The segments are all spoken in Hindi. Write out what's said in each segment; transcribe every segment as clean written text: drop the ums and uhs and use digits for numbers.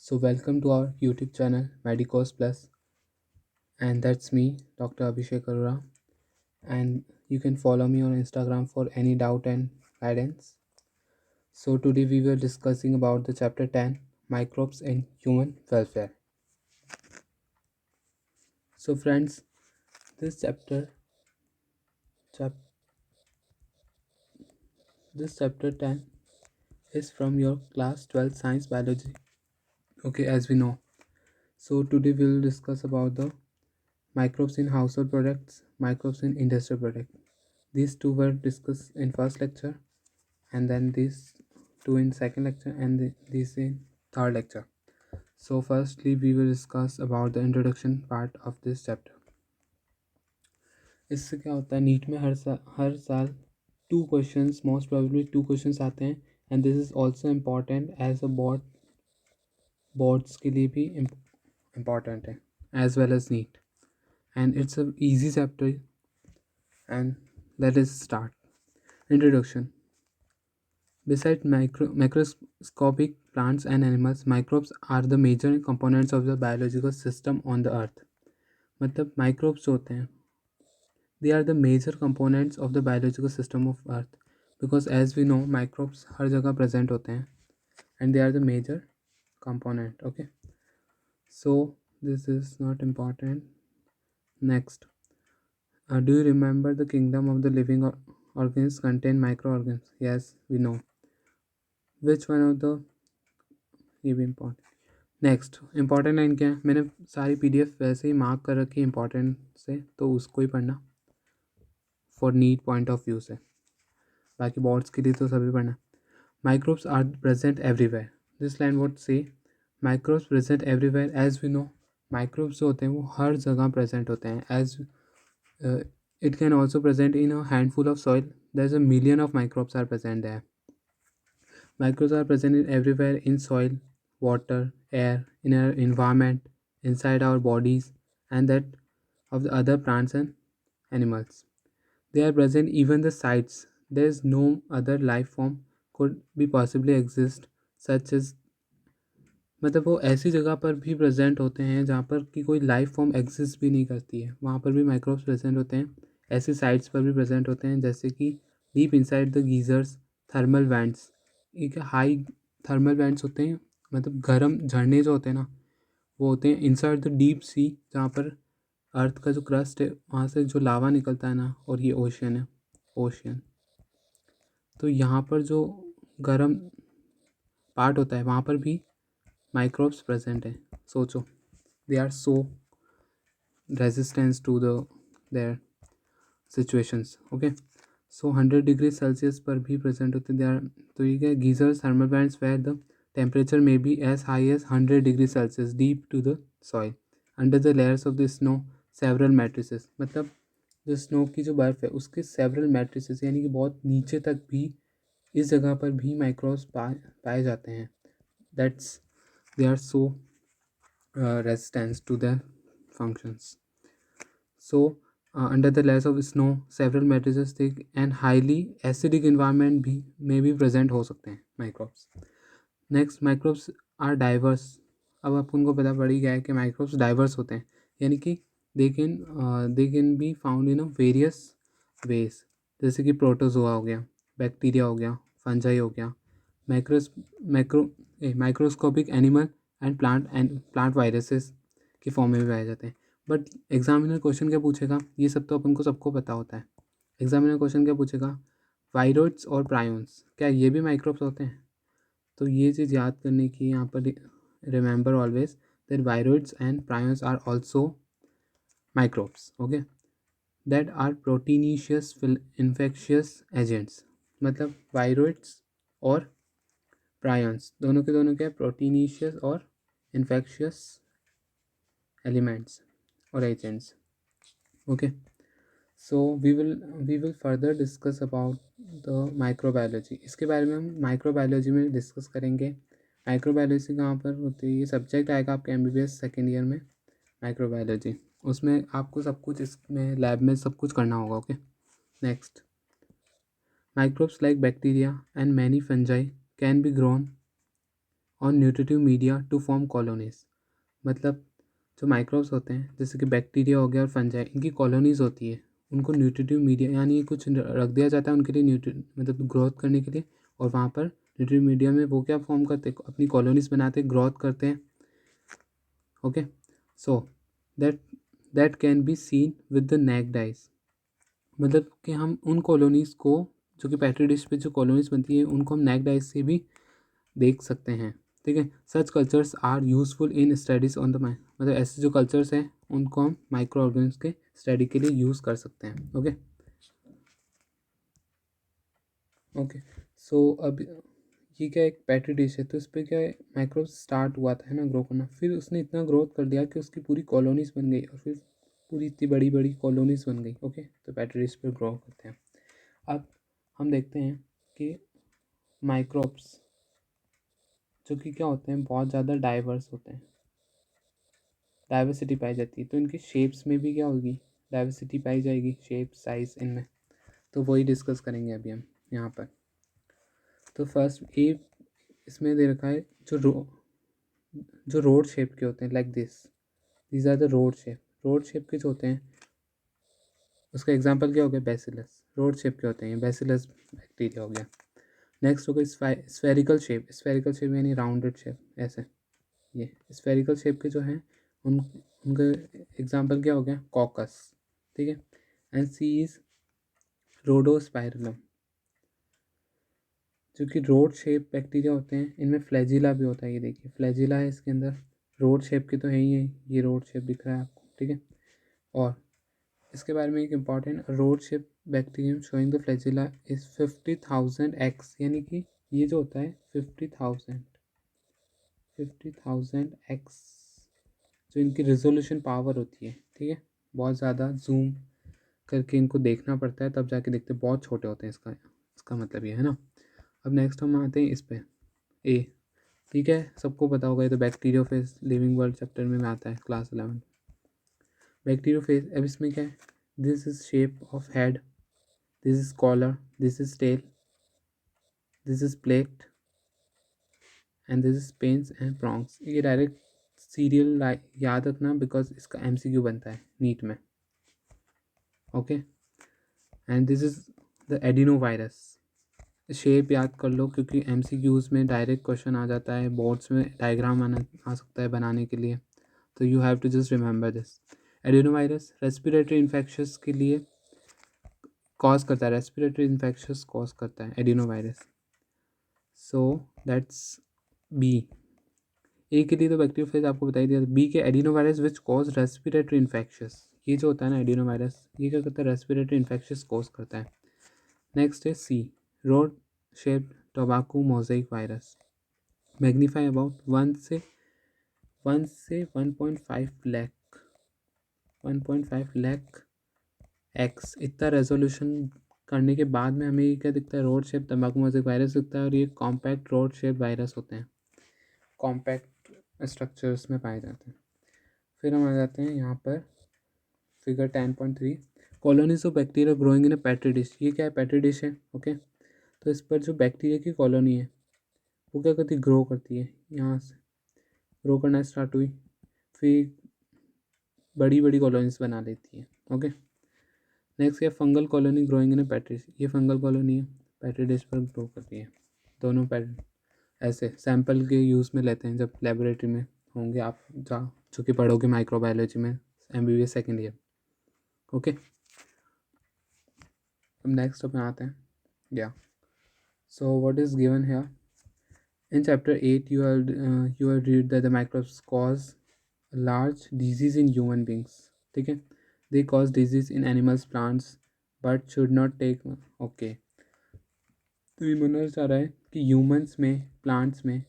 So, welcome to our YouTube channel Medicos Plus, and that's me, Dr. Abhishek Arora. And you can follow me on Instagram for any doubt and guidance. So, today we were discussing about the chapter 10 Microbes in Human Welfare. So, friends, this chap, this chapter 10 is from your class 12 science biology. Okay, as we know. So, today we will discuss about the microbes in household products, microbes in industrial products. These two were discussed in first lecture, and then these two in second lecture, and these in third lecture. So firstly we will discuss about the introduction part of this chapter. इससे क्या होता है, नीट में हर साल two questions, most probably two questions आते हैं, and this is also important as a boards के लिए भी इम्पॉर्टेंट है as well as NEET, and it's a easy chapter. And let us start. Introduction. Besides macroscopic plants and animals, microbes are the major components of the biological system on the earth. मतलब microbes जो होते हैं, they are the major components of the biological system of earth, because as we know microbes हर जगह present होते हैं, and they are the major component. Okay, so this is not important. Next, do you remember the kingdom of the living organisms contain microorganisms? Yes, we know. Which one of the, ये भी important. नेक्स्ट इंपॉर्टेंट लाइन क्या है, मैंने सारी पीडीएफ वैसे ही मार्क कर रखी है इंपॉर्टेंट से, तो उसको ही पढ़ना for NEET point of view से, बाकी बोर्ड्स के लिए तो सभी पढ़ना. Microbes are present everywhere. This line what से, microbes present everywhere. As we know microbes जो होते हैं वो हर जगह प्रेजेंट होते हैं. As it can also present in a handful of soil. There is a million of microbes are present there. Microbes are present everywhere in soil, water, air, in our environment, inside our bodies, and that of the other plants and animals. They are present even the sites. There is no other life form could be possibly exist such as, मतलब वो ऐसी जगह पर भी प्रेजेंट होते हैं जहाँ पर कि कोई लाइफ फॉर्म एग्जिस्ट भी नहीं करती है, वहाँ पर भी माइक्रोब्स प्रेजेंट होते हैं. ऐसी साइट्स पर भी प्रेजेंट होते हैं जैसे कि deep inside the geysers, thermal vents. एक हाई थर्मल वैंट्स होते हैं, मतलब गर्म झरने जो होते हैं ना, वो होते हैं इनसाइड द डीप सी, जहाँ पर अर्थ का जो क्रस्ट है वहाँ से जो लावा निकलता है ना, और ये ओशियन है, ओशियन. तो यहाँ पर जो गर्म पार्ट होता है वहाँ पर भी माइक्रोब्स प्रेजेंट है. सोचो, they are so resistance to the their situations. Okay, so 100 degree Celsius पर भी प्रेजेंट होते हैं. दे आर, तो ये क्या, geysers thermal plants where the temperature may be as high as 100 degree Celsius deep to the soil under the layers of the snow several matrices. मतलब जो स्नो की जो बर्फ़ है उसके सेवरल मैट्रिसेस, यानी कि बहुत नीचे तक भी इस जगह पर भी माइक्रोब्स पाए जाते हैं. That's, they are so resistant to their functions. So under the layers of snow several matrices thick and highly acidic environment भी may be present हो सकते हैं microbes. Next, microbes are diverse. अब आप उनको पता पड़ ही गया है कि microbes diverse होते हैं, यानी कि they can be found in a various ways. जैसे कि प्रोटोजोआ हो गया, बैक्टीरिया हो गया, फंजाई हो गया, macros macro microscopic animal and plant viruses के फॉर्म में भी पाए जाते हैं. बट एग्जामिनर क्वेश्चन क्या पूछेगा, ये सब तो अपन को सबको पता होता है. एग्जामिनर क्वेश्चन क्या पूछेगा, वायरोइड्स और प्रायोन्स, क्या ये भी माइक्रोब्स होते हैं? तो ये चीज़ याद करने की यहाँ पर, remember always that viroids and prions are also microbes. Okay, that are proteinaceous infectious agents. मतलब वायरोइड्स और प्रायंस दोनों के दोनों क्या है, प्रोटीनीशियस और इन्फेक्शियस एलिमेंट्स और agents. Okay, so we will further discuss about the microbiology. इसके बारे में हम माइक्रोबायोलॉजी में डिस्कस करेंगे. माइक्रोबायोलॉजी कहाँ पर होती है, ये सब्जेक्ट आएगा आपके एमबीबीएस सेकेंड ईयर में, माइक्रोबायोलॉजी. उसमें आपको सब कुछ इसमें लैब में सब कुछ करना होगा. Okay, next, microbes like bacteria and many fungi can be grown on nutritive media to form colonies. मतलब जो माइक्रोब्स होते हैं जैसे कि बैक्टीरिया हो गया और फंजाई, इनकी कॉलोनीज होती है, उनको न्यूट्रिटिव मीडिया यानी कुछ रख दिया जाता है उनके लिए मतलब ग्रोथ करने के लिए, और वहाँ पर न्यूट्रिटिव मीडिया में वो क्या फॉर्म करते हैं, अपनी कॉलोनीज बनाते हैं, ग्रोथ करते हैं। Okay, so that that can be seen with the necked eyes. मतलब कि हम उन कॉलोनीज़ को, जो कि पेट्री डिश पे जो कॉलोनीज़ बनती है, उनको हम नेक्ड आइज से भी देख सकते हैं। ठीक है, such cultures are useful in studies on the mind. मतलब ऐसे जो कल्चर्स हैं उनको हम माइक्रो ऑर्गेनिज्म के स्टडी के लिए यूज़ कर सकते हैं। ओके ओके, सो अब ये क्या एक पेट्री डिश है, तो इस पर क्या है, माइक्रोब स्टार्ट हुआ था है ना ग्रो करना, फिर उसने इतना ग्रोथ कर दिया कि उसकी पूरी कॉलोनीज़ बन गई, और फिर पूरी इतनी बड़ी बड़ी कॉलोनीज़ बन गई। ओके, तो पेट्री डिश पर ग्रो करते हैं। अब हम देखते हैं कि माइक्रोब्स जो कि क्या होते हैं, बहुत ज़्यादा डाइवर्स होते हैं, डाइवर्सिटी पाई जाती है, तो इनकी शेप्स में भी क्या होगी, डाइवर्सिटी पाई जाएगी, शेप साइज इनमें। तो वही डिस्कस करेंगे अभी हम यहाँ पर। तो फर्स्ट ए इसमें दे रखा है जो रोड शेप के होते हैं, like these are the rod shape के जो होते हैं, उसका एग्जांपल क्या हो गया, बेसिलस। रोड शेप के होते हैं, बेसिलस बैक्टीरिया हो गया। नेक्स्ट हो गया स्फेरिकल शेप यानी राउंडेड शेप, ऐसे ये स्फेरिकल शेप के जो हैं उनका एग्जांपल क्या हो गया, कॉकस। ठीक है, एंड सी इज रोडोस्पाइरलम। जो कि रोड शेप बैक्टीरिया होते हैं, इनमें फ्लैजिला भी होता है, ये देखिए फ्लैजिला है इसके अंदर, रोड शेप के तो है ही है, ये रोड शेप दिख रहा है आपको। ठीक है, और इसके बारे में एक important, rod shape bacterium showing the flagella is 50,000 x, यानी कि ये जो होता है 50,000 एक्स जो इनकी रिजोल्यूशन पावर होती है। ठीक है, बहुत ज़्यादा जूम करके इनको देखना पड़ता है, तब जाके देखते बहुत छोटे होते हैं, इसका मतलब ये है ना। अब नेक्स्ट हम आते हैं इस पे ए। ठीक है, सबको पता होगा, ये तो बैक्टीरियोफेज लिविंग वर्ल्ड चैप्टर में आता है, क्लास 11 बैक्टीरियोफेज। अब इसमें क्या है, this is shape of head, this is collar, this is tail, this is plate and this is pins and prongs. ये डायरेक्ट सीरियल याद रखना, बिकॉज इसका MCQ बनता है नीट में। Okay, and this is the adeno virus. Shape याद कर लो, क्योंकि MCQs में डायरेक्ट क्वेश्चन आ जाता है, बोर्ड्स में डायग्राम आ सकता है बनाने के लिए, तो you have to just remember this. Adeno virus respiratory infections के लिए कॉज करता है, रेस्पिरेटरी इन्फेक्शंस कॉज करता है adenovirus. So that's B. A के लिए तो बैक्टीरियोफेज आपको बता ही दिया, बी के adeno virus which cause respiratory infections. ये जो होता है ना एडिनो वायरस, ये क्या करता है, रेस्पिरेटरी इन्फेक्शंस कॉज करता है। नेक्स्ट है C, rod shape tobacco mosaic virus. Magnify about 1 से 1.5 लाख एक्स, इतना रेजोल्यूशन करने के बाद में हमें ये क्या दिखता है, रोड शेप तंबाकू मोज़ेक वायरस दिखता है, और ये कॉम्पैक्ट रोड शेप वायरस होते हैं, कॉम्पैक्ट स्ट्रक्चर्स में पाए जाते हैं। फिर हम आ जाते हैं यहाँ पर figure 10.3, colonies of bacteria growing in A petri dish. ये क्या है, पेट्री डिश है। ओके, तो इस पर जो बैक्टीरिया की कॉलोनी है वो क्या करती है, ग्रो करती है, यहाँ से ग्रो करना स्टार्ट हुई, फिर बड़ी बड़ी कॉलोनीज बना लेती है। ओके, नेक्स्ट क्या, fungal colony growing in petri. ये फंगल कॉलोनी है, पेट्री डिश पर ग्रो करती है। दोनों ऐसे सैंपल के यूज़ में लेते हैं जब लेबोरेटरी में होंगे आप, जो कि पढ़ोगे माइक्रोबायोलॉजी में, MBBS सेकेंड ईयर। ओके, अब नेक्स्ट अपन आते हैं, या so what is given here in chapter 8 you will read that the microbes cause large disease in human beings. ठीक है, they cause disease in animals, plants, but should not take. okay, तो ये मानना चाह रहा है कि ह्यूमंस में, प्लांट्स में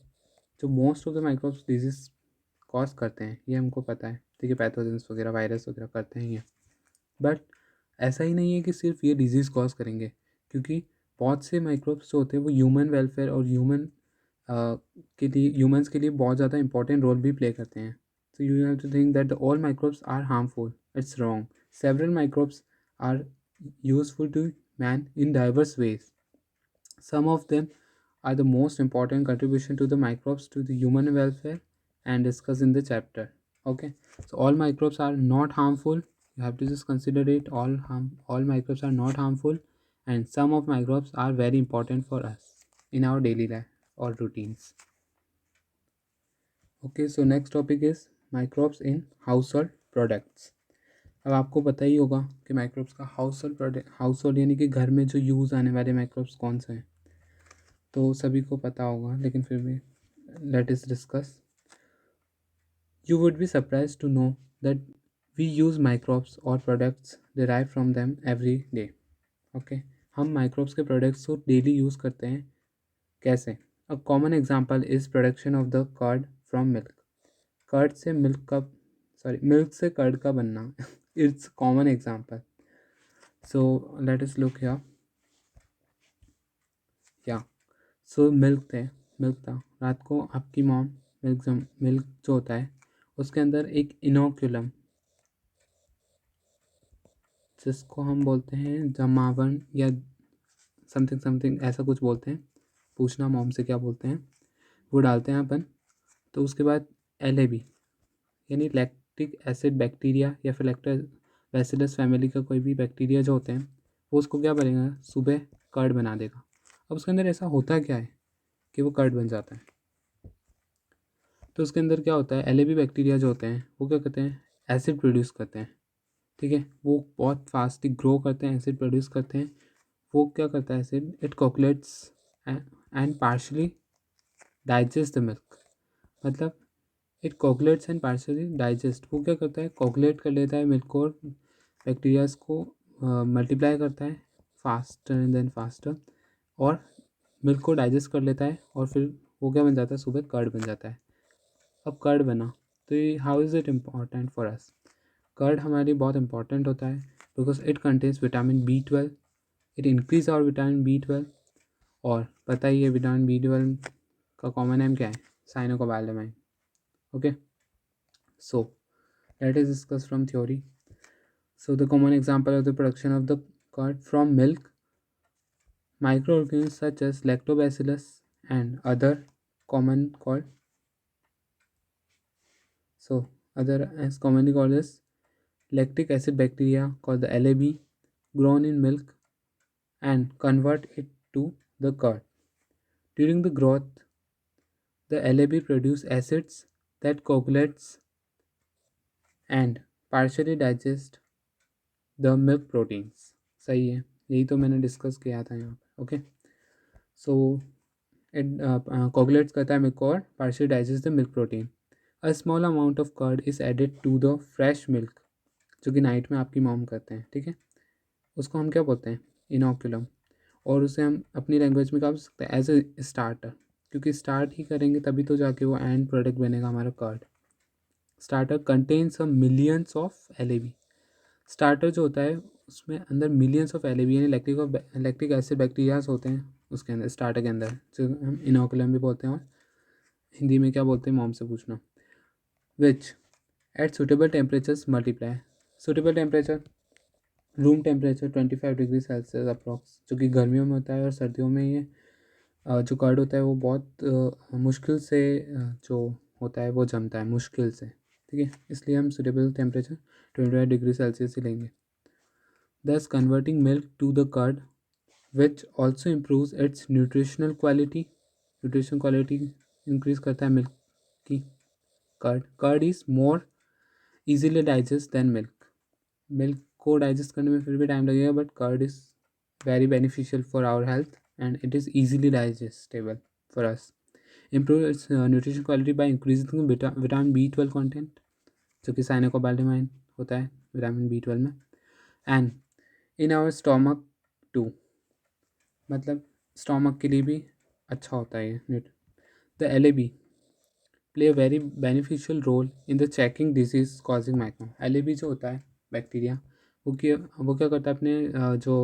जो most of the microbes disease cause करते हैं, ये हमको पता है। ठीक है, पैथोजेंस वगैरह, वायरस वगैरह करते हैं ये, बट ऐसा ही नहीं है कि सिर्फ ये डिजीज़ कॉज करेंगे, क्योंकि बहुत से माइक्रोब्स जो होते हैं वो ह्यूमन वेलफेयर और के लिए, ह्यूमंस के लिए बहुत ज़्यादा इंपॉर्टेंट रोल भी प्ले करते हैं। So you have to think that the all microbes are harmful, it's wrong. Several microbes are useful to man in diverse ways. Some of them are the most important contribution to the microbes to the human welfare and discussed in the chapter. Okay, so all microbes are not harmful. You have to just consider it. All microbes are not harmful, and some of microbes are very important for us in our daily life or routines. Okay, so next topic is microbes in household products. अब आपको पता ही होगा कि माइक्रोब्स का हाउस होल्ड यानी कि घर में जो यूज़ आने वाले माइक्रोब्स कौन से हैं, तो सभी को पता होगा, लेकिन फिर भी late us discuss. You would be surprised to know that we use microbes or products derived from them every day. Okay, हम microbes के products को daily use करते हैं. कैसे? A common example is production of the curd from milk. Curd से मिल्क से कर्ड का बनना. It's common example. So let us look here. Yeah. So milk था. रात को आपकी मॉम मिल्क जो होता है उसके अंदर एक इनोक्यूलम, जिसको हम बोलते हैं जमावन या समथिंग ऐसा कुछ बोलते हैं, पूछना मॉम से क्या बोलते हैं, वो डालते हैं अपन. तो उसके बाद LAB यानी लैक्टिक एसिड बैक्टीरिया या फिर लैक्टोबैसिलस फैमिली का कोई भी बैक्टीरिया जो होते हैं, वो उसको क्या बनेगा, सुबह कर्ड बना देगा. अब उसके अंदर ऐसा होता क्या है कि वो कर्ड बन जाता है. तो उसके अंदर क्या होता है, LAB बैक्टीरिया जो होते हैं वो क्या करते हैं, एसिड प्रोड्यूस करते हैं. ठीक है, वो बहुत फास्टली ग्रो करते हैं, एसिड प्रोड्यूस करते हैं. वो क्या करता है acid, it coagulates and partially digest the milk. मतलब it coagulates and partially digest, वो क्या करता है, कोकुलेट कर लेता है मिल्क को और बैक्टीरियाज को मल्टीप्लाई करता है फास्टर एंड देन फास्टर, और मिल्क को डाइजेस्ट कर लेता है, और फिर वो क्या बन जाता है, सुबह कर्ड बन जाता है. अब कर्ड बना तो ये how is it important for us. Curd हमारे लिए बहुत इंपॉर्टेंट होता है because it contains vitamin B12. It increase और विटामिन B12. और पता ही है विटामिन B12 का कॉमन नेम क्या है, cyanocobalamin. Okay, so let us discuss from theory. So the common example of the production of the curd from milk, microorganisms such as lactobacillus and other common called as commonly called as lactic acid bacteria called the LAB, grown in milk and convert it to the curd. During the growth, the LAB produce acids that coagulates and partially digest the milk proteins. सही है, यही तो मैंने डिस्कस किया था यहाँ पे. ओके, सो इट coagulates करता है मिल्क और partially digest the milk protein. A small amount of curd is added to the fresh milk, जो कि नाइट में आपकी मॉम करते हैं. ठीक है, उसको हम क्या बोलते हैं, इनोकुलम. और उसे हम अपनी लैंग्वेज में क्या बोल सकते हैं, एज ए स्टार्टर, क्योंकि स्टार्ट ही करेंगे तभी तो जाके वो एंड प्रोडक्ट बनेगा हमारा curd. Starter contains a millions of LAB. Starter जो होता है उसमें अंदर मिलियंस ऑफ LAB यानी लैक्टिक एसिड बैक्टीरियाज होते हैं उसके अंदर, स्टार्टर के अंदर, जो हम इनोकुलम भी बोलते हैं, और हिंदी में क्या बोलते हैं मॉम से पूछना. Which at suitable temperatures multiply. Suitable temperature, room temperature 25 degree Celsius approx, जो कि गर्मियों में होता है, और सर्दियों में ये जो कर्ड होता है वो बहुत मुश्किल से जो होता है वो जमता है मुश्किल से. ठीक है, इसलिए हम सुटेबल टेम्परेचर 25 डिग्री सेल्सियस ही लेंगे. Thus converting milk to the curd which also improves its nutritional quality. Nutrition quality increase करता है मिल्क की. Curd is more easily digest than milk को डाइजेस्ट करने में फिर भी टाइम लगेगा, but curd is very beneficial for our health and it is easily digestible for us. Improve its nutrition quality by increasing vitamin B12 content, जो कि साइनोकोबालेमाइन होता है विटामिन B12 में, and in our stomach too. मतलब स्टोमक के लिए भी अच्छा होता है ये. The LAB play a very beneficial role in the checking disease causing microbe. LAB जो होता है बैक्टीरिया, वो क्या करता है, अपने जो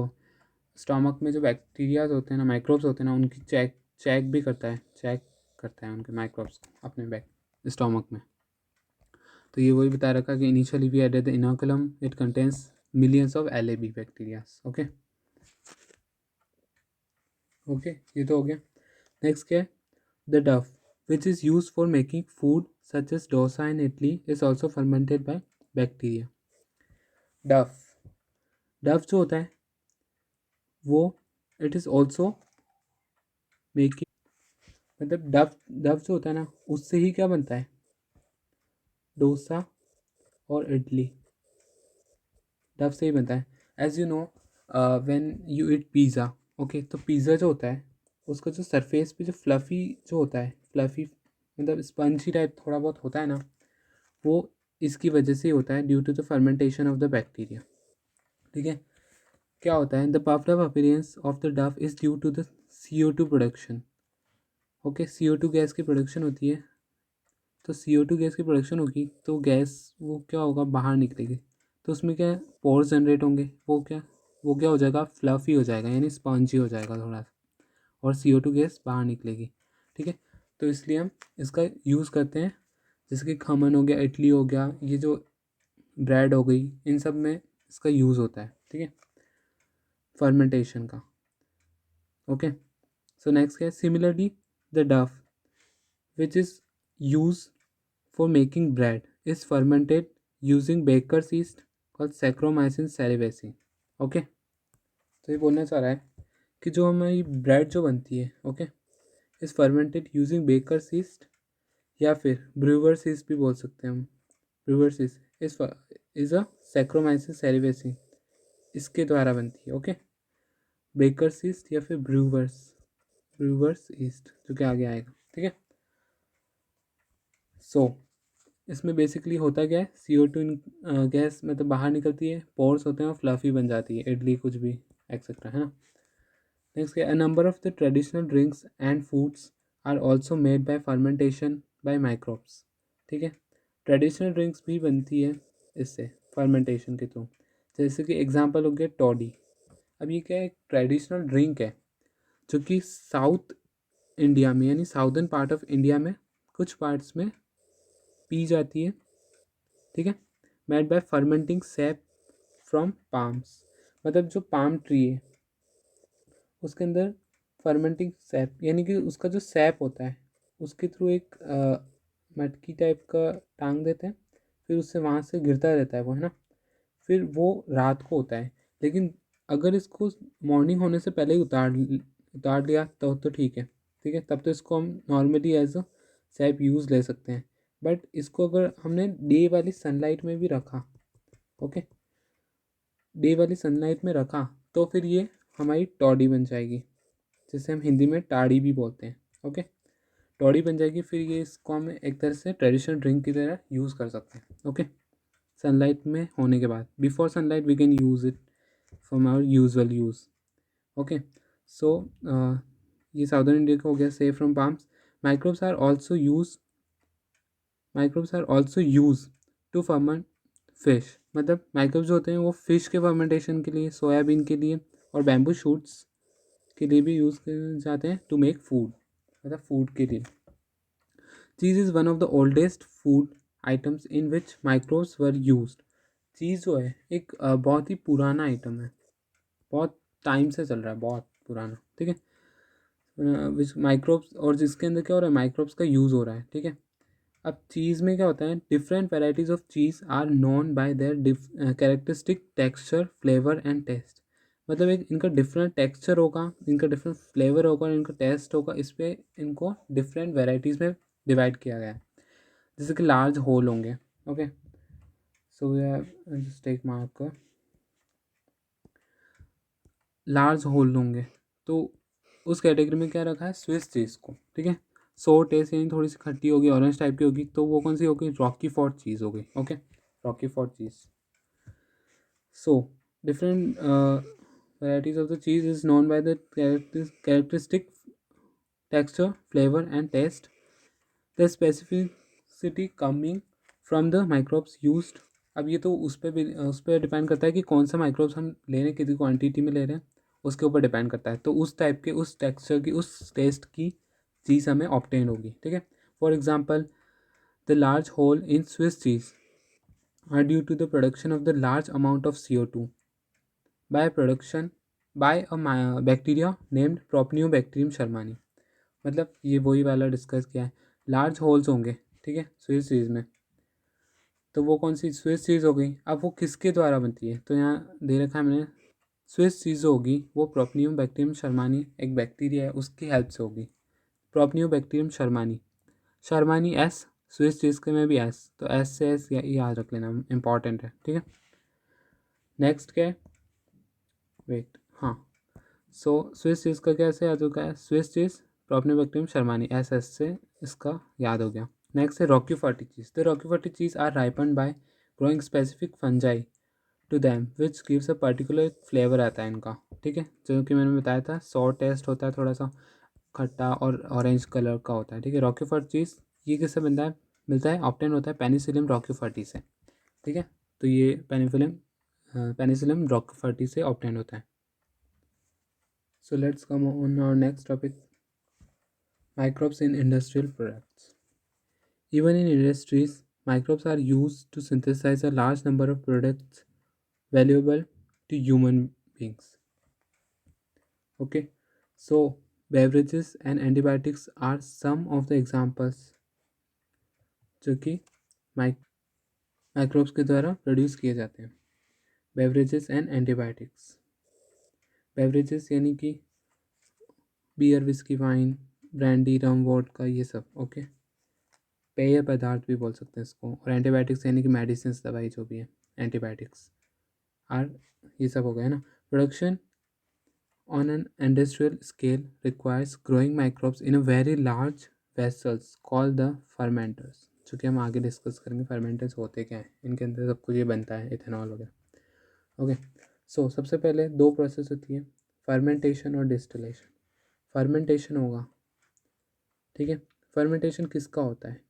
स्टोमक में जो बैक्टीरियाज होते हैं ना, माइक्रोब्स होते हैं ना, उनकी चेक भी करता है उनके माइक्रोब्स को अपने स्टोमक में. तो ये वही बता रखा कि initially we added the inoculum, it contains millions of LAB bacterias. Okay, ये तो हो गया. नेक्स्ट क्या है, the dough which is use for making food such as dosa and idli is also fermented by bacteria. Dough, dough जो होता है वो इट इज़ ऑल्सो मेकिंग, मतलब डफ, डफ जो होता है ना उससे ही क्या बनता है, डोसा और इडली डफ से ही बनता है। As you know, when you eat pizza, okay, तो पिज़्ज़ा जो होता है उसका जो सरफेस पे जो फ्लफ़ी जो होता है, फ्लफ़ी मतलब स्पंजी टाइप थोड़ा बहुत होता है ना, वो इसकी वजह से ही होता है, due to the fermentation of the bacteria. ठीक है, क्या होता है, the puffed up appearance of the dough is due to the CO2 production. Okay, CO2 gas की प्रोडक्शन होती है, तो CO2 गैस की प्रोडक्शन होगी तो गैस वो क्या होगा, बाहर निकलेगी, तो उसमें क्या पोर्स जनरेट होंगे, वो क्या हो जाएगा, फ्लफ़ी हो जाएगा, यानी स्पॉन्जी हो जाएगा थोड़ा सा, और CO2 गैस बाहर निकलेगी। ठीक है, तो इसलिए हम इसका यूज़ करते हैं, जैसे कि खमन हो गया, इडली हो गया, ये जो ब्रेड हो गई, इन सब में इसका यूज़ होता है। ठीक है, फर्मेंटेशन का। ओके, सो नेक्स्ट क्या है, सिमिलरली द डफ which is used for making bread is fermented using baker's yeast called Saccharomyces cerevisiae. Okay, तो ये बोलना चाह रहा है कि जो हमारी ब्रेड जो बनती है, ओके, इस फर्मेंटेड यूजिंग बेकर्स ईस्ट या फिर ब्रूवर्स ईस्ट भी बोल सकते हैं हम। ब्रूवर्स ईस्ट इज अ सैक्रोमाइसिस सेरिवेसी, इसके द्वारा बनती है। ओके, बेकर्स ईस्ट या फिर ब्रूवर्स ईस्ट जो कि आगे आएगा। ठीक है, सो इसमें बेसिकली होता क्या है, CO2 गैस मतलब बाहर निकलती है, पोर्स होते हैं और फ्लफी बन जाती है इडली कुछ भी एक्सेट्रा, है ना। नेक्स्ट क्या, a number of the traditional drinks and foods are also made by fermentation by microbes. ठीक है, ट्रेडिशनल ड्रिंक्स भी बनती है इससे फर्मेंटेशन के थ्रू, जैसे कि एग्जांपल हो गया टॉडी। अब ये क्या है, एक ट्रेडिशनल ड्रिंक है जो कि साउथ इंडिया में यानी साउदर्न पार्ट ऑफ इंडिया में कुछ पार्ट्स में पी जाती है। ठीक है, made by fermenting SAP from palms, मतलब जो पाम ट्री है उसके अंदर फर्मेंटिंग सैप यानी कि उसका जो सैप होता है उसके थ्रू एक मटकी टाइप का टांग देते हैं, फिर उससे वहाँ से गिरता रहता है वो, है ना, फिर वो रात को होता है। लेकिन अगर इसको मॉर्निंग होने से पहले ही उतार लिया तो ठीक है। ठीक है, तब तो इसको हम normally as a sap use ले सकते हैं। बट इसको अगर हमने डे वाली सनलाइट में भी रखा, ओके, डे वाली सनलाइट में रखा, तो फिर ये हमारी टॉडी बन जाएगी, जिसे हम हिंदी में टाड़ी भी बोलते हैं। ओके, टॉडी बन जाएगी, फिर ये इसको हम एक तरह से ट्रेडिशनल ड्रिंक की तरह यूज़ कर सकते हैं। ओके, सनलाइट में होने के बाद, before sunlight we can use it from our usual use. Okay, so ये साउदर्न इंडिया का हो गया, save from palms. Microbes are also use microbes are also use to ferment fish, मतलब माइक्रोब्स जो होते हैं वो फिश के फर्मेंटेशन के लिए, सोयाबीन के लिए और बैम्बू शूट्स के लिए भी यूज़ किए जाते हैं टू मेक फूड, मतलब फूड के लिए। Cheese is one of the oldest food items in which microbes were used. Cheese जो है एक बहुत ही पुराना आइटम है, बहुत टाइम से चल रहा है, बहुत पुराना। ठीक है, विच माइक्रोब्स, और जिसके अंदर क्या हो रहा है, माइक्रोब्स का यूज़ हो रहा है। ठीक है, अब चीज़ में क्या होता है, different varieties of cheese are known by their characteristic texture, flavour and taste. मतलब एक इनका डिफरेंट टेक्सचर होगा, इनका डिफरेंट फ्लेवर होगा, इनका टेस्ट होगा, इस पर इनको डिफरेंट वेराइटीज़ में डिवाइड किया गया है। जैसे कि लार्ज होल होंगे। Okay, so we have just take marker, large hole होंगे, तो उस कैटेगरी में क्या रखा है, स्विस चीज़ को। ठीक है, सो टेस्ट यानी थोड़ी सी खट्टी होगी, ऑरेंज टाइप की होगी, तो वो कौन सी होगी, रॉकी फोर्ट चीज़ हो गई। Okay, Rocky fort cheese. So different varieties of the cheese is known by the characteristic texture, flavor and taste, the specificity coming from the microbes used। अब ये तो उस पर डिपेंड करता है कि कौन सा माइक्रोब्स हम ले रहे हैं, कितनी क्वांटिटी में ले रहे हैं, उसके ऊपर डिपेंड करता है। तो उस टाइप के, उस टेक्सचर की, उस टेस्ट की चीज़ हमें ऑब्टेन होगी। ठीक है, for example the large hole in Swiss cheese are due to the production of the large amount of CO2 by production by a bacteria named Propionibacterium shermani। मतलब ये वही वाला डिस्कस किया है, लार्ज होल्स होंगे, ठीक है, स्विस चीज़ में। तो वो कौन सी स्विस चीज़ हो गई, अब वो किसके द्वारा बनती है, तो यहाँ दे रखा है मैंने, स्विस चीज़ होगी वो प्रोपनियम बैक्टीरियम शर्मानी एक बैक्टीरिया है उसकी हेल्प से होगी। प्रोपनियम बैक्टीरियम शर्मानी, शर्मानी एस, स्विस चीज़ के में भी एस, तो एस से एस याद रख लेना, इंपॉर्टेंट है, ठीक है। नेक्स्ट क्या है, वेट, हाँ, सो स्विस चीज़ का कैसे याद होगा है, Swiss cheese propionibacterium shermanii S S से इसका याद हो गया। नेक्स्ट है Roquefort cheese, the Roquefort cheese are ripen by growing specific fungi to them which gives a particular flavour आता है इनका, ठीक है, जो कि मैंने बताया था, सॉर टेस्ट होता है, थोड़ा सा खट्टा और ऑरेंज कलर का होता है, ठीक है। रॉक्यूफर्ट चीज़ ये किससे मिलता है ऑप्टेन होता है पेनिसिलियम रॉक्यूफर्टी से, ठीक है। तो ये पेनिसिलियम रॉक्यूफर्टी से ऑप्टेन होता है। So let's come on our next topic, microbes in industrial products. Even in industries, microbes are used to synthesize a large number of products valuable to human beings. Okay, so beverages and antibiotics are some of the examples जो कि माइक्रोब्स के द्वारा प्रोड्यूस किए जाते हैं। बेवरेजेस एंड एंटीबायोटिक्स, बेवरेजेस यानी कि बियर, विस्की, वाइन, ब्रांडी, रम, वोडका, ये सब, ओके। पेय पदार्थ भी बोल सकते हैं इसको। और एंटीबायोटिक्स यानी कि मेडिसिन, दवाई जो भी है, एंटीबायोटिक्स आर, ये सब हो गया ना। Production on an industrial scale requires growing microbes in a very large vessels called the fermenters, जो कि हम आगे डिस्कस करेंगे fermenters होते क्या हैं, इनके अंदर सब कुछ ये बनता है, इथेनॉल वगैरह, ओके। सो सबसे पहले दो प्रोसेस होती है, फर्मेंटेशन और डिस्टिलेशन। फर्मेंटेशन होगा, ठीक है। फर्मेंटेशन किसका होता है,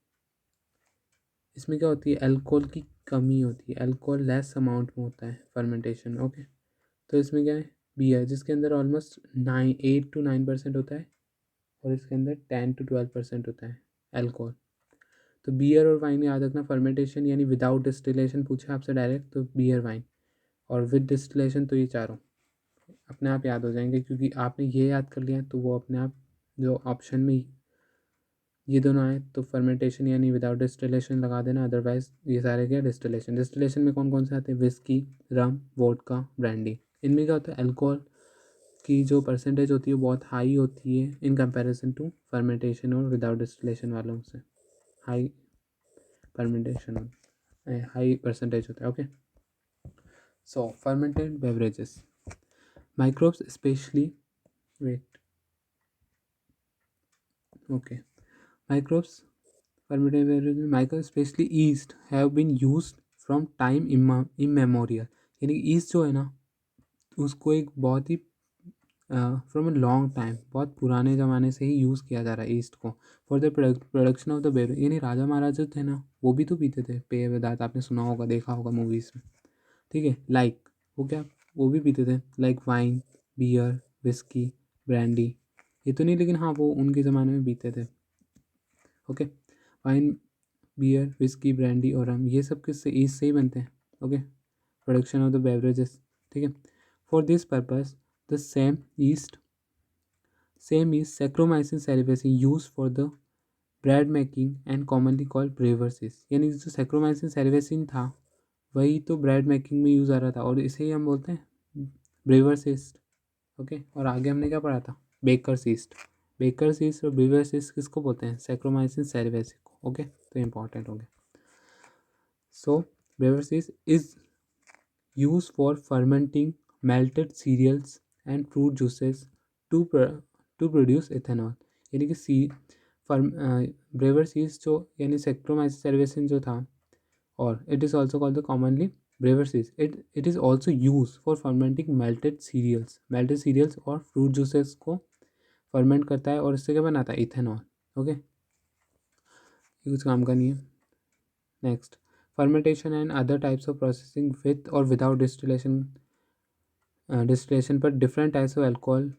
इसमें क्या होती है, अल्कोहल की कमी होती है, अल्कोहल लेस अमाउंट में होता है फर्मेंटेशन, ओके। तो इसमें क्या है, बियर जिसके अंदर ऑलमोस्ट 8 to 9% होता है, और इसके अंदर 10 to 12% होता है अल्कोहल। तो बियर और वाइन याद रखना, फर्मेंटेशन यानी विदाउट डिस्टिलेशन पूछे आपसे डायरेक्ट तो बियर, वाइन, और विद डिस्टिलेशन तो ये चारों अपने आप याद हो जाएंगे, क्योंकि आपने ये याद कर लिया तो वो अपने आप जो ऑप्शन में ये दोनों आए तो फर्मेंटेशन यानी विदाउट डिस्टिलेशन लगा देना, अदरवाइज ये सारे क्या डिस्टिलेशन। डिस्टिलेशन में कौन कौन से आते हैं, विस्की, रम, वोडका, ब्रांडी। इनमें क्या होता है, अल्कोहल की जो परसेंटेज होती है बहुत हाई होती है इन कंपैरिजन टू फर्मेंटेशन और विदाउट डिस्टिलेशन वालों से, हाई फर्मेंटेशन, हाई परसेंटेज होता है, okay. So fermented beverages, microbes specially, wait, okay, microbes, fermented beverages, microbes especially yeast have been used from time immemorial, यानी ईस्ट जो है ना उसको एक बहुत ही फ्रॉम अ लॉन्ग टाइम, बहुत पुराने ज़माने से ही यूज़ किया जा रहा है ईस्ट को for the production of the beverage. यानी राजा महाराजा थे ना वो भी तो पीते थे पेय पदार्थ, आपने सुना होगा, देखा होगा मूवीज़ में, ठीक है। लाइक वो क्या, वो भी पीते थे, like wine, beer, whisky, brandy, ये तो नहीं, लेकिन हाँ वो उनके ज़माने में पीते थे, okay. Wine, beer, whisky, brandy और रम, ये सब किससे, ईस्ट से ही बनते हैं, okay. Production of the beverages, ठीक है। For this purpose the same is saccharomyces cerevisiae use for the bread making and commonly called brewers, यानी जो सैक्रोमाइसिन सेरिफेसिन था वही तो ब्रेड मेकिंग में यूज़ आ रहा था, और इसे ही हम बोलते हैं ब्रेवर्सिस, ओके। और आगे हमने क्या पढ़ा था, बेकर्स ईस्ट, बेकर्स ईस्ट और ब्रेवर्स ईस्ट किसको बोलते हैं, सैक्रोमाइसिन सेरिफेसिन को, ओके। तो इंपॉर्टेंट हो गया। So brewers yeast is use for fermenting malted cereals and fruit juices to to produce ethanol, यानी कि फर्म ब्रेवर्स ईस्ट जो यानी सैक्रोमाइसिन सेरिफेसिन जो था, और it is also called the commonly brewer's yeast, it is also use for fermenting malted cereals और फ्रूट जूसेस को फर्मेंट करता है, और इससे क्या बनाता है, इथेनॉल, ओके। ये कुछ काम का नहीं है। Next, fermentation and other types of processing with और विदाउट डिस्टिलेशन पर डिफरेंट टाइप्स ऑफ अल्कोहल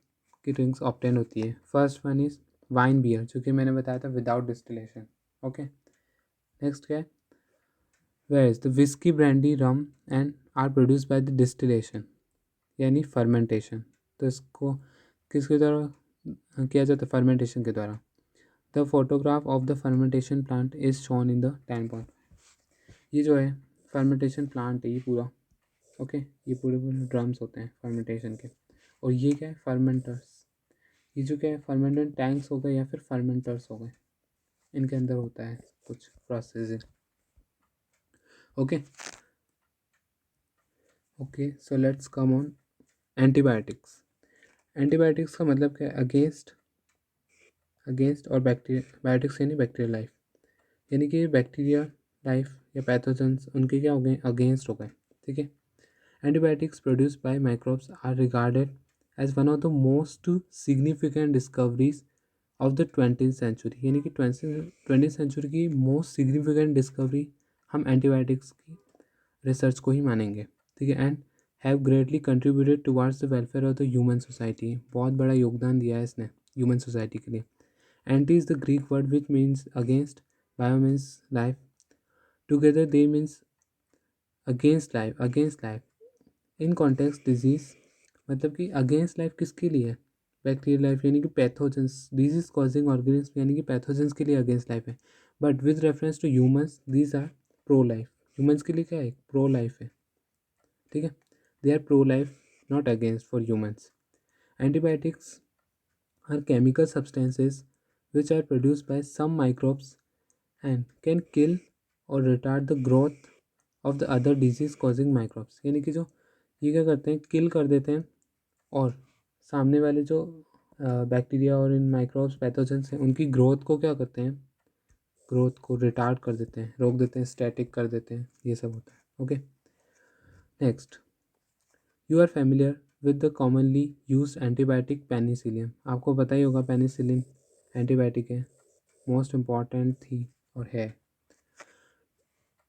की ड्रिंक्स ऑप्टेन होती है। First one is wine, beer, जो कि मैंने बताया था विदाउट डिस्टिलेशन, ओके। नेक्स्ट क्या है, where's the whisky, brandy, rum and are produce by the distillation यानी फर्मेंटेशन। तो इसको किसके द्वारा किया जाता है, फर्मेंटेशन के द्वारा। The photograph of the fermentation plant is shown in the 10 point. ये जो है फर्मेंटेशन प्लांट है ये पूरा, ओके ये पूरे पूरे ड्रम्स होते हैं फर्मेंटेशन के। और ये क्या है फर्मेंटर्स, ये जो क्या है फर्मेंटेड टैंक्स हो गए या फिर फर्मेंटर्स हो गए, इनके अंदर होता है कुछ processing. Okay okay so let's come on antibiotics. Antibiotics का मतलब क्या है अगेंस्ट, अगेंस्ट और बैक्टीरिया, बायोटिक्स यानी बैक्टीरियल लाइफ, यानी कि बैक्टीरिया लाइफ या पैथोजेंस उनके क्या हो गए अगेंस्ट हो गए, ठीक है। Antibiotics produced by microbes are regarded as one of the most significant discoveries of the 20th century, यानी कि 20th सेंचुरी की मोस्ट सिग्निफिकेंट डिस्कवरी हम एंटीबायोटिक्स की रिसर्च को ही मानेंगे, ठीक है। And have greatly contributed towards the welfare of the human society, बहुत बड़ा योगदान दिया है इसने ह्यूमन सोसाइटी के लिए। Anti is the Greek word which means against, bio means life, together they means against life in context disease, मतलब कि अगेंस्ट लाइफ किसके लिए है, बैक्टीरियल लाइफ यानी कि पैथोजेंस, डिजीज कॉजिंग ऑर्गेनिज्म यानी कि पैथोजेंस के लिए अगेंस्ट लाइफ है। But with reference to humans these are pro life, humans के लिए क्या है प्रो लाइफ है, ठीक है। They are pro life not against for humans. Antibiotics are chemical substances which are produced by some microbes and can kill or retard the growth of the other disease causing microbes, यानी कि जो ये क्या करते हैं किल कर देते हैं और सामने वाले जो बैक्टीरिया और इन माइक्रोब्स पैथोजेंस हैं उनकी ग्रोथ को क्या करते हैं, ग्रोथ को रिटार्ड कर देते हैं, रोक देते हैं, स्टैटिक कर देते हैं, ये सब होता है। Okay next, you are familiar with the commonly use antibiotic penicillium, आपको पता ही होगा पेनिसिलिन एंटीबायोटिक है, मोस्ट इम्पॉर्टेंट थी और है।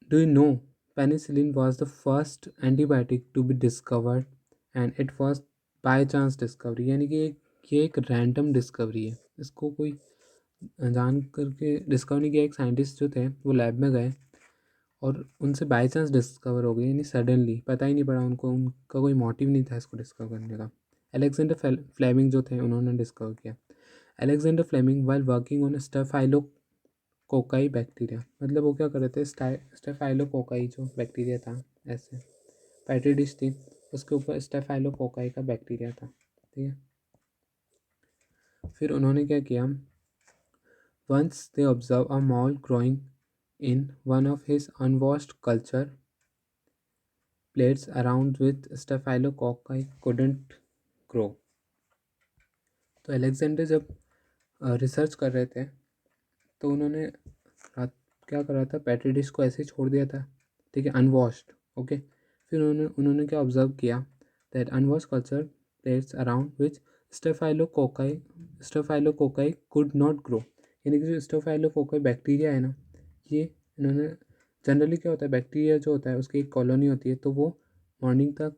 Do you know penicillin was the first antibiotic to be discovered and it was by chance discovery, यानी कि ये एक रैंडम डिस्कवरी है, इसको कोई जान करके डिस्कवर नहीं किया। एक साइंटिस्ट जो थे वो लैब में गए और उनसे बाय चांस डिस्कवर हो गई, यानी सडनली, पता ही नहीं पड़ा उनको, उनका कोई मोटिव नहीं था इसको डिस्कवर करने का। अलेक्जेंडर फ्लेमिंग जो थे उन्होंने डिस्कवर किया। Alexander Fleming while working on staphylococci bacteria, मतलब वो क्या कर रहे थे स्टेफाइलोकोकाई जो बैक्टीरिया था, ऐसे पैटी डिश थी उसके ऊपर स्टेफाइलोकोकाई का बैक्टीरिया था, ठीक है। फिर उन्होंने क्या किया, once they observe a mould growing in one of his unwashed culture plates around with staphylococci couldn't grow. तो अलेक्जेंडर जब रिसर्च कर रहे थे तो उन्होंने रात क्या करा था, पैट्री डिश को ऐसे ही छोड़ दिया था, ठीक है, अनवॉश्ड। ओके फिर उन्होंने उन्होंने क्या ऑब्जर्व किया, that unwashed culture plates around which staphylococci staphylococci could not grow, यानी कि जो स्टेफाइलोकोकाई बैक्टीरिया है ना, ये इन्होंने, जनरली क्या होता है बैक्टीरिया जो होता है उसकी एक कॉलोनी होती है, तो वो मॉर्निंग तक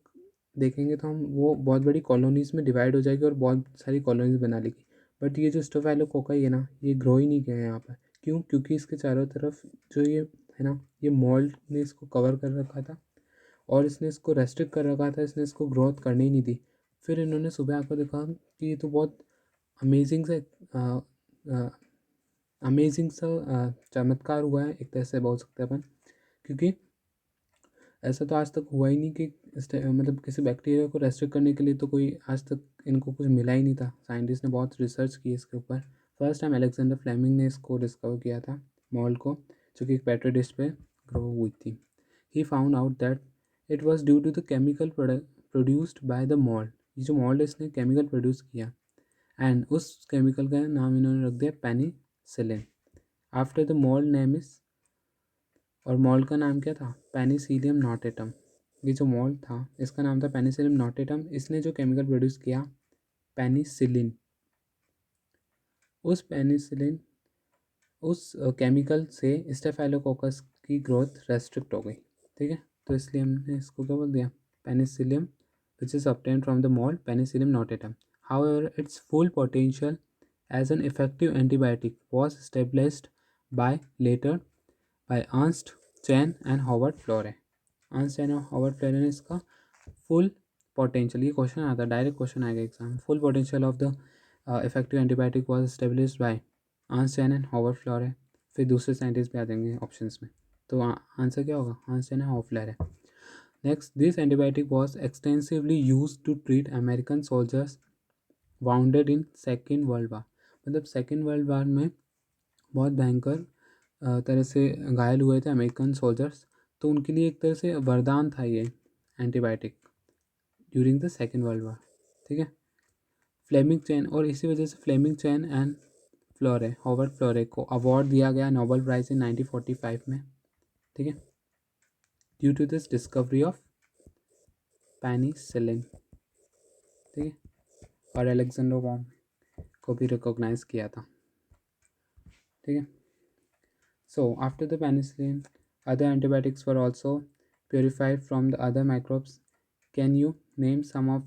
देखेंगे तो हम वो बहुत बड़ी कॉलोनीज़ में डिवाइड हो जाएगी और बहुत सारी कॉलोनीज बना लेगी। बट ये जो स्टेफाइलोकोकाई है ना ये ग्रो ही नहीं किया है यहाँ पर, क्यों, क्योंकि इसके चारों तरफ जो ये है ना ये मोल्ड ने इसको कवर कर रखा था और इसने इसको रेस्ट्रिक्ट कर रखा था, इसने इसको ग्रोथ करने ही नहीं दी। फिर इन्होंने सुबह आकर देखा कि ये तो बहुत अमेजिंग सा अमेजिंग सा चमत्कार हुआ है, एक तरह से बोल सकते हैं अपन, क्योंकि ऐसा तो आज तक हुआ ही नहीं कि मतलब किसी बैक्टीरिया को रेस्ट्रिक्ट करने के लिए तो कोई आज तक इनको कुछ मिला ही नहीं था। साइंटिस्ट ने बहुत रिसर्च की इसके ऊपर। फर्स्ट टाइम अलेक्जेंडर फ्लेमिंग ने इसको डिस्कवर किया था मॉल को, जो कि एक पेट्री डिश पे ग्रो हुई थी। He found out that it was due to the chemical produced by the mould, ये जो मॉल्ड इसने केमिकल प्रोड्यूस किया एंड उस केमिकल का नाम इन्होंने रख दिया penicillin after the mould name is, और मॉल्ड का नाम क्या था, पेनिसिलियम नोटेटम। ये जो मॉल्ड था इसका नाम था पेनिसिलियम नोटेटम। इसने जो केमिकल प्रोड्यूस किया पेनिसिलिन, उस पेनिसिलिन उस केमिकल से स्टेफाइलोकोकस की ग्रोथ रेस्ट्रिक्ट हो गई, ठीक है। तो इसलिए हमने इसको क्या बोल दिया, Penicillium which is obtained from the mold Penicillium notatum. However, its full potential as an effective antibiotic was established by later by Ernst Chen and Howard Florey. Ernst Chen और Howard Florey ने इसका फुल पोटेंशियल, ये क्वेश्चन आता है डायरेक्ट क्वेश्चन आएगा exam, full potential of the effective antibiotic was established by Hans Chain and Howard Florey है। फिर दूसरे साइंटिस्ट भी आ जाएंगे ऑप्शंस में, तो आंसर क्या होगा? Ernst Chain and Howard Florey है। Next, this antibiotic was extensively use to treat American soldiers wounded in second world war. मतलब सेकेंड वर्ल्ड वार में बहुत भयंकर तरह से घायल हुए थे अमेरिकन सोल्जर्स, तो उनके लिए एक तरह से वरदान था ये antibiotic during the second world war. ठीक है, फ्लेमिंग चैन, और इसी वजह से Fleming Chain and Florey, Howard Florey को अवार्ड दिया गया नोबेल प्राइज़ इन 1945 में। ठीक है, due to this discovery of penicillin. ठीक है, और अलेक्जेंडर वॉम को भी रिकॉग्नाइज किया था। ठीक है, so after the penicillin, other antibiotics were also purified from the other microbes. Can you name some of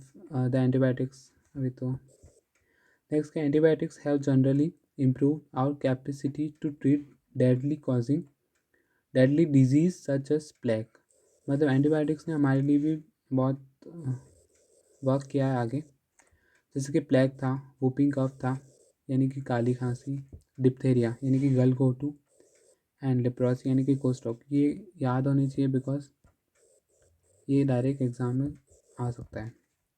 the antibiotics? अभी तो next, antibiotics have generally improved our capacity to treat deadly disease such as plague. मतलब एंटीबायोटिक्स ने हमारे लिए भी बहुत वर्क किया है आगे, जैसे कि प्लेग था, वूपिंग कफ था यानी कि काली खांसी, डिप्थेरिया यानी कि गलघोटू, एंड लेप्रोसी यानी कि कोस्टॉक। ये याद होनी चाहिए बिकॉज ये डायरेक्ट एग्जाम में आ सकता है,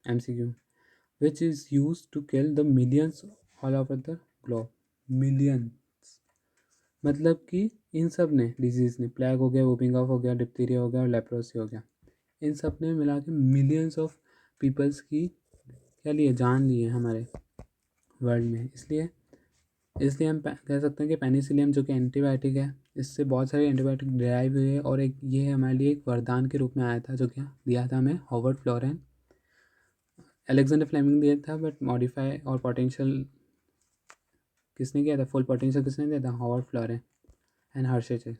MCQ। Which is use to kill the millions all over the globe. Millions मतलब कि इन सब ने डिजीज़ ने, प्लेग हो गया, वूपिंग कफ हो गया, डिप्थीरिया हो गया और लेप्रोसी हो गया, इन सब ने मिला के मिलियंस ऑफ पीपल्स की क्या लिए, जान ली है हमारे वर्ल्ड में। इसलिए हम कह सकते हैं कि पेनिसिलियम जो कि एंटीबायोटिक है, इससे बहुत सारे एंटीबायोटिक डिराइव हुए हैं, और एक ये हमारे लिए एक वरदान के रूप में आया था, जो कि दिया था हमें हॉवर्ड फ्लोरेन। अलेक्जेंडर फ्लेमिंग दिया था, बट मॉडिफाई और पोटेंशियल किसने किया था, फुल पोटेंशियल किसने दिया था? Howard Florey and Hershey Chase,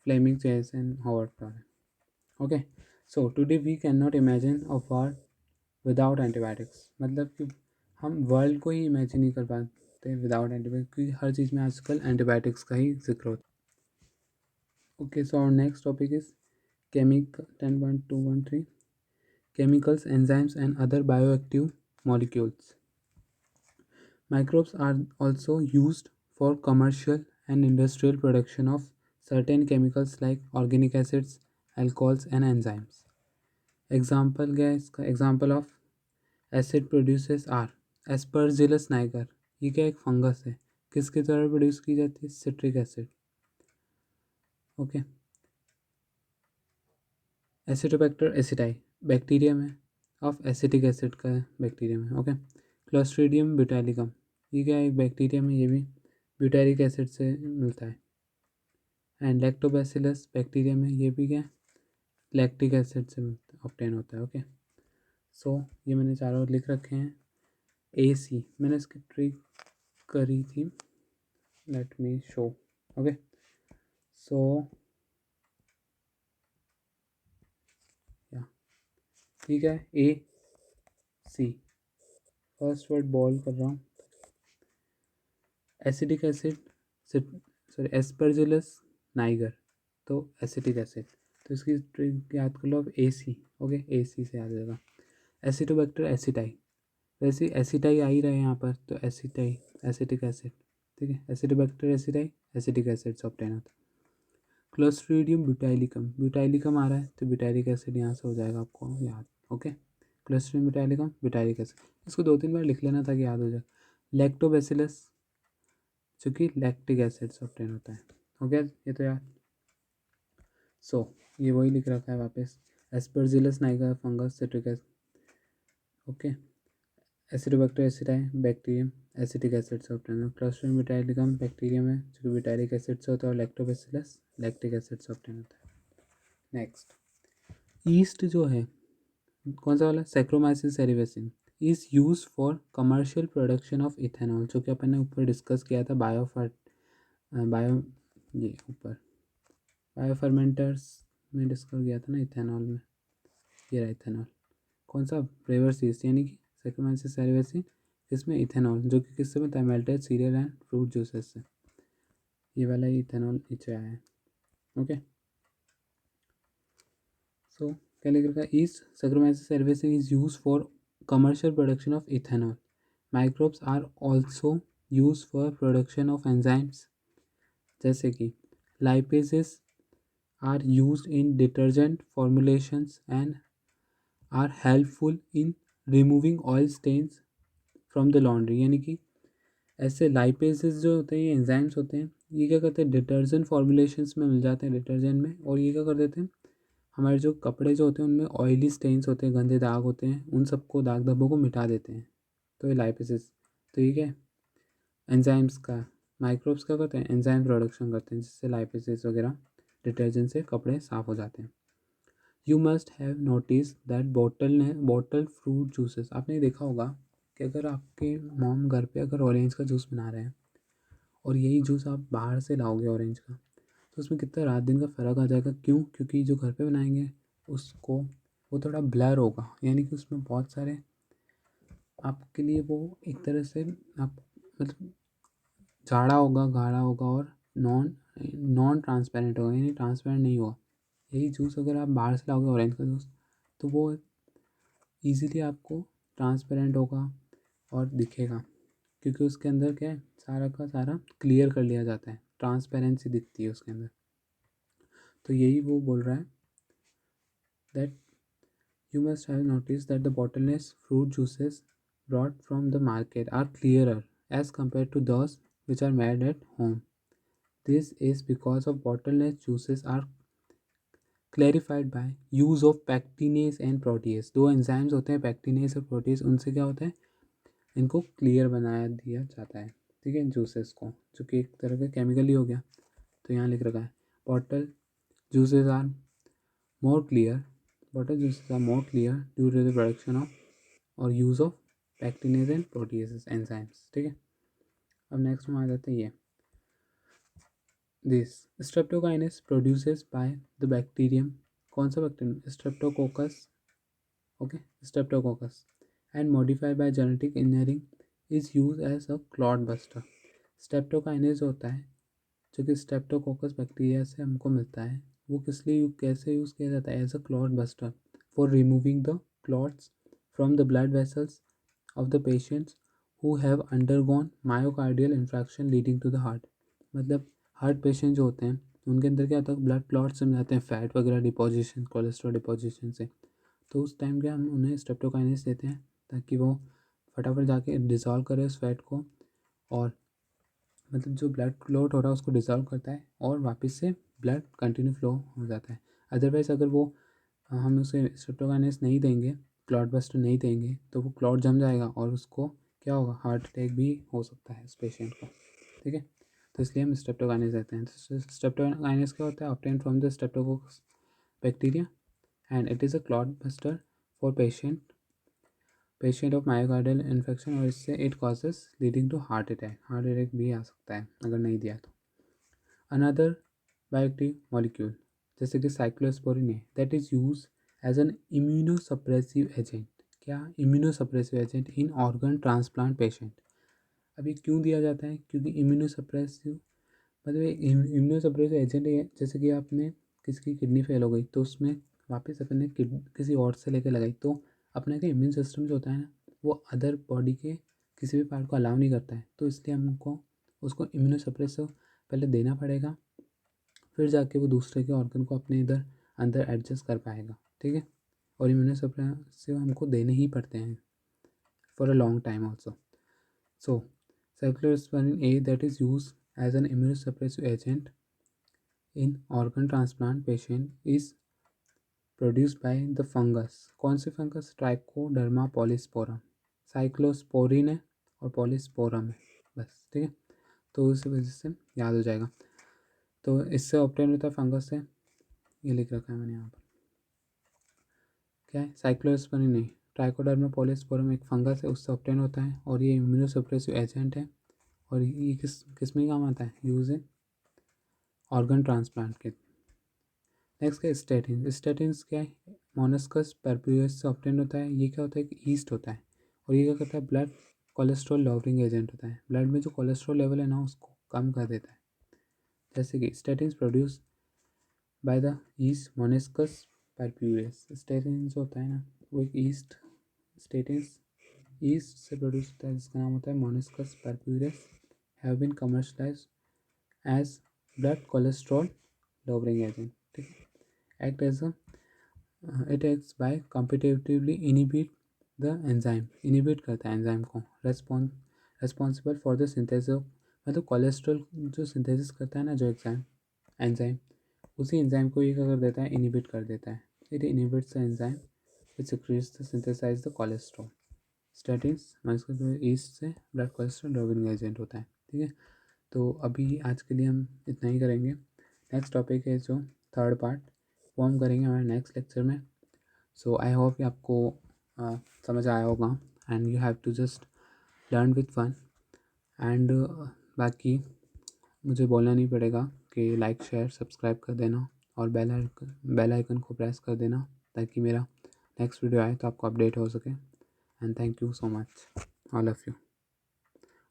Fleming Chase and Howard Florey. Okay, so today we can not imagine a world without antibiotics. मतलब कि हम वर्ल्ड को ही इमेजिन नहीं कर पाते विदाउट एंटीबायोटिक्स, क्योंकि हर चीज़ में आजकल एंटीबायोटिक्स का ही जिक्र होता है। Okay, so our next topic is chemical 10.213 chemicals, enzymes and other bioactive molecules. Microbes are also used for commercial and industrial production of certain chemicals like organic acids, alcohols and enzymes. Example क्या है इसका? Example of acid produces are Aspergillus niger। ये क्या, एक फंगस है, किसके द्वारा प्रोड्यूस की जाती है? Citric acid. Okay, acetobacter aceti bacterium है, ऑफ एसिटिक एसिड का बैक्टीरियम है। ओके, क्लोस्ट्रीडियम ब्यूटाइलिकम, ये क्या है, एक बैक्टीरियम है, ये भी ब्यूटाइलिक एसिड से मिलता है। एंड लैक्टोबैसिलस बैक्टीरियम है, ये भी क्या है, लैक्टिक एसिड से ऑब्टेन होता है। ओके, सो ये मैंने चारों लिख रखे हैं। AC मैंने इसकी ट्रिक करी थी, लेट मी शो। ओके, सो या ठीक है, AC फर्स्ट वर्ड बॉल कर रहा हूँ। Acetic acid, sorry Aspergillus Niger, तो एसिटिक एसिड, तो इसकी ट्रिक याद कर लो अब, AC। ओके, AC से याद रहेगा। एसिटोबैक्टर एसिटाई, वैसे एसिटाई आ ही रहा है यहाँ पर, तो एसिटाई एसिटिक एसिड। ठीक है, एसिटोबैक्टर एसिटाई एसिटिक एसिड से ऑब्टेन होता है। क्लोस्ट्रीडियम ब्यूटाइलिकम, ब्यूटाइलिकम आ रहा है तो ब्यूटाइलिक एसिड यहाँ से हो जाएगा आपको याद। ओके, क्लोस्ट्रीडियम ब्यूटाइलिकम ब्यूटाइलिक एसिड, इसको 2-3 बार लिख लेना ताकि याद हो जाए। लैक्टोबैसिलस जो कि लैक्टिक एसिड से ऑब्टेन होता है। हो गया ये तो यार। सो ये वही लिख रखा है वापस, aspergillus niger fungus citric acid. Okay, acetobacter aceti bacterium acetic acid से ऑब्टेन होता है। क्लोस्ट्रीडियम ब्यूटाइलिकम बैक्टीरियम है जो कि ब्यूटाइलिक एसिड से होता है, और लैक्टोबैसिलस लैक्टिक एसिड से ऑब्टेन होता है। नेक्स्ट, ईस्ट जो है, कौन सा वाला? Saccharomyces cerevisiae is use for commercial production of ethanol, जो कि अपन ने ऊपर डिस्कस किया था बायो ये ऊपर बायोफर्मेंटर्स में डिस्कस किया था ना, इथेनॉल में। ये रहा इथेनॉल, कौन सा? रिवर्स ईस्ट यानी कि सैक्रोमाइसिस सेरिवेसिन, इसमें इथेनॉल जो कि किससे बनता है? Melted serial and fruit juices से। ये वाला ही इथेनॉल नीचे आया है। ओके, सो क्या लिख रखा है? Yeast saccharomyces cerevisiae is use for commercial production of ethanol. Microbes are also use for production of enzymes, जैसे कि lipases are use in detergent formulations and are helpful in removing oil stains from the laundry. यानी कि ऐसे लाइपेजेस जो होते हैं, ये एंजाइम्स होते हैं, ये क्या करते हैं, डिटर्जेंट फॉर्मुलेशंस में मिल जाते हैं डिटर्जेंट में, और ये क्या कर देते हैं, हमारे जो कपड़े जो होते हैं उनमें ऑयली स्टेन्स होते हैं, गंदे दाग होते हैं, उन सबको दाग धब्बों को मिटा देते हैं। तो ये लाइपेजेस, तो ये क्या है, एंजाइम्स का, माइक्रोब्स क्या करते हैं, एंजाइम प्रोडक्शन करते हैं, जिससे लाइपेजेस वगैरह डिटर्जेंट से कपड़े साफ़ हो जाते हैं। You must have notice that bottle fruit juices, आपने देखा होगा कि अगर आपके मॉम घर पे अगर ऑरेंज का जूस बना रहे हैं और यही जूस आप बाहर से लाओगे ऑरेंज का, तो उसमें कितना रात दिन का फ़र्क आ जाएगा। क्यों? क्योंकि जो घर पे बनाएंगे उसको वो थोड़ा ब्लर होगा, यानी कि उसमें बहुत सारे आपके लिए वो एक तरह से आप मतलब गाढ़ा होगा, गाढ़ा होगा, और नॉन नॉन ट्रांसपेरेंट होगा, यानी ट्रांसपेरेंट नहीं होगा। यही जूस अगर आप बाहर से लाओगे ऑरेंज का जूस, तो वो ईज़िली आपको ट्रांसपेरेंट होगा और दिखेगा, क्योंकि उसके अंदर क्या है, सारा का सारा क्लियर कर लिया जाता है, ट्रांसपेरेंसी दिखती है उसके अंदर। तो यही वो बोल रहा है that you must have noticed that the bottleless fruit juices brought from the market are clearer as compared to those which are made at home. This is because of bottleness juices are clarified by use of pectinase and protease. दो एंजाइम्स होते हैं pectinase और protease, उनसे क्या होता है, इनको क्लियर बनाया दिया जाता है, ठीक है, जूसेस को, जो कि एक तरह का केमिकल ही हो गया। तो यहाँ लिख रखा है bottle juices are more clear, bottle juices are more clear due to the production of और use of pectinase and proteases enzymes, ठीक है। अब नेक्स्ट में आ जाते हैं ये this streptokinase produces by the bacterium, कौन सा bacterium, streptococcus, okay, streptococcus, and modified by genetic engineering is use as a clot buster. Streptokinase होता है जो कि स्ट्रेप्टोकोकस बैक्टीरिया से हमको मिलता है, वो किस लिए कैसे यूज़ किया जाता है, as a clot buster for removing the clots from the blood vessels of the patients who have undergone myocardial infarction leading to the heart। मतलब हार्ट पेशेंट जो होते हैं उनके अंदर क्या होता है, ब्लड क्लॉट्स जम जाते हैं, फैट वगैरह डिपोजिशन, कोलेस्ट्रॉल डिपोजिशन से। तो उस टाइम क्या हम उन्हें स्ट्रेप्टोकाइनेस देते हैं ताकि वो फटाफट जाके डिज़ोल्व करे उस फैट को, और मतलब जो ब्लड क्लॉट हो रहा है उसको डिज़ोल्व करता है और वापस से ब्लड कंटिन्यू फ्लो हो जाता है। अदरवाइज़ अगर वो हम उसे स्ट्रेप्टोकाइनेस नहीं देंगे, क्लॉट बस्टर नहीं देंगे, तो वो क्लॉट जम जाएगा और उसको क्या होगा, हार्ट अटैक भी हो सकता है उस पेशेंट को, ठीक है। तो इसलिए हम स्ट्रेप्टोकाइनेस देते हैं। तो स्ट्रेप्टोकाइनेस क्या होता है, obtain from the streptococcus bacteria and it is a clot buster for patient of myocardial infection, और इससे it causes leading to heart attack भी आ सकता है अगर नहीं दिया तो। अनदर बायोएक्टिव मॉलिक्यूल जैसे कि साइक्लोस्पोरिन है, that is use as an immunosuppressive agent. क्या, immunosuppressive agent in organ transplant patient. अभी क्यों दिया जाता है, क्योंकि इम्यूनोसप्रेसिव मतलब एक इम्यूनोसप्रेसिव एजेंट है। जैसे कि आपने किसी की किडनी फेल हो गई तो उसमें वापस अपने किसी और से लेकर लगाई, तो अपने का इम्यून सिस्टम जो होता है ना, वो अदर बॉडी के किसी भी पार्ट को अलाउ नहीं करता है, तो इसलिए हमको उसको इम्यूनोसप्रेसिव पहले देना पड़ेगा, फिर जाके वो दूसरे के ऑर्गन को अपने इधर अंदर एडजस्ट कर पाएगा, ठीक है। और इम्यूनोसप्रेसिव हमको देने ही पड़ते हैं for a long time also. So cyclosporin A that is use as an immunosuppressive agent in organ transplant patient is produced by the fungus, कौन सी फंगस, ट्राइकोडर्मा पॉलीस्पोरम। साइक्लोस्पोरिन है और पॉलीस्पोरम है, बस, ठीक है। तो इस वजह से याद हो जाएगा। तो इससे ऑब्टेन होता है फंगस से, ये लिख रखा है मैंने यहाँ पर, क्या है, साइक्लोस्पोरिन नहीं, ट्राइकोडर्मा पॉलीस्पोरम एक फंगस है, उससे ऑब्टेन होता है, और ये इम्यूनोसप्रेसिव एजेंट है, और ये किस में काम आता है, यूज इन ऑर्गन ट्रांसप्लांट के। नेक्स्ट क्या, स्टेटिन। स्टेटिन्स क्या है, मोनस्कस परप्यूस से ऑब्टेन होता है। ये क्या होता है, एक ईस्ट होता है, और ये क्या करता है, ब्लड कोलेस्ट्रॉल लॉवरिंग एजेंट होता है, ब्लड में जो कोलेस्ट्रॉल लेवल है ना उसको कम कर देता है। जैसे कि statins produce by the yeast monascus purpureus. Statin जो होता है ना वो एक ईस्ट से प्रोड्यूस होता है जिसका नाम होता है monascus purpureus, have been commercialised as blood cholesterol lowering agent. ठीक है, act as a it acts by competitively inhibit the enzyme, inhibit करता है एंजाइम को, responsible for the synthesis, मतलब कोलेस्ट्रॉल जो सिंथेसिस करता है ना, जो एंजाइम एंजाइम उसी एंजाइम को ये क्या कर देता है, इनहिबिट कर देता है. It inhibits the enzyme which secretes the synthesize the cholesterol. Statins मतलब ईस्ट से ब्लड कोलेस्ट्रॉल लॉविंग एजेंट होता है. ठीक है, तो अभी आज के लिए हम इतना ही करेंगे. नेक्स्ट टॉपिक है जो थर्ड पार्ट, वो हम करेंगे हमारे नेक्स्ट लेक्चर में. सो आई होप कि आपको समझ आया होगा and you have to just learn with fun. And बाकी मुझे बोलना नहीं पड़ेगा कि लाइक शेयर सब्सक्राइब कर देना और बेल आइकन को प्रेस कर देना ताकि मेरा नेक्स्ट वीडियो आए तो आपको अपडेट हो सके. And thank you so much all of you.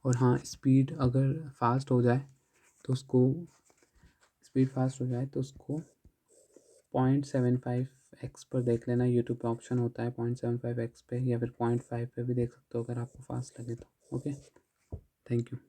और हाँ, स्पीड अगर फास्ट हो जाए तो उसको, स्पीड फास्ट हो जाए तो उसको 0.75x पर देख लेना. यूट्यूब पे ऑप्शन होता है 0.75x पे, या फिर 0.5 पे भी देख सकते हो अगर आपको फास्ट लगे तो. Okay, thank you.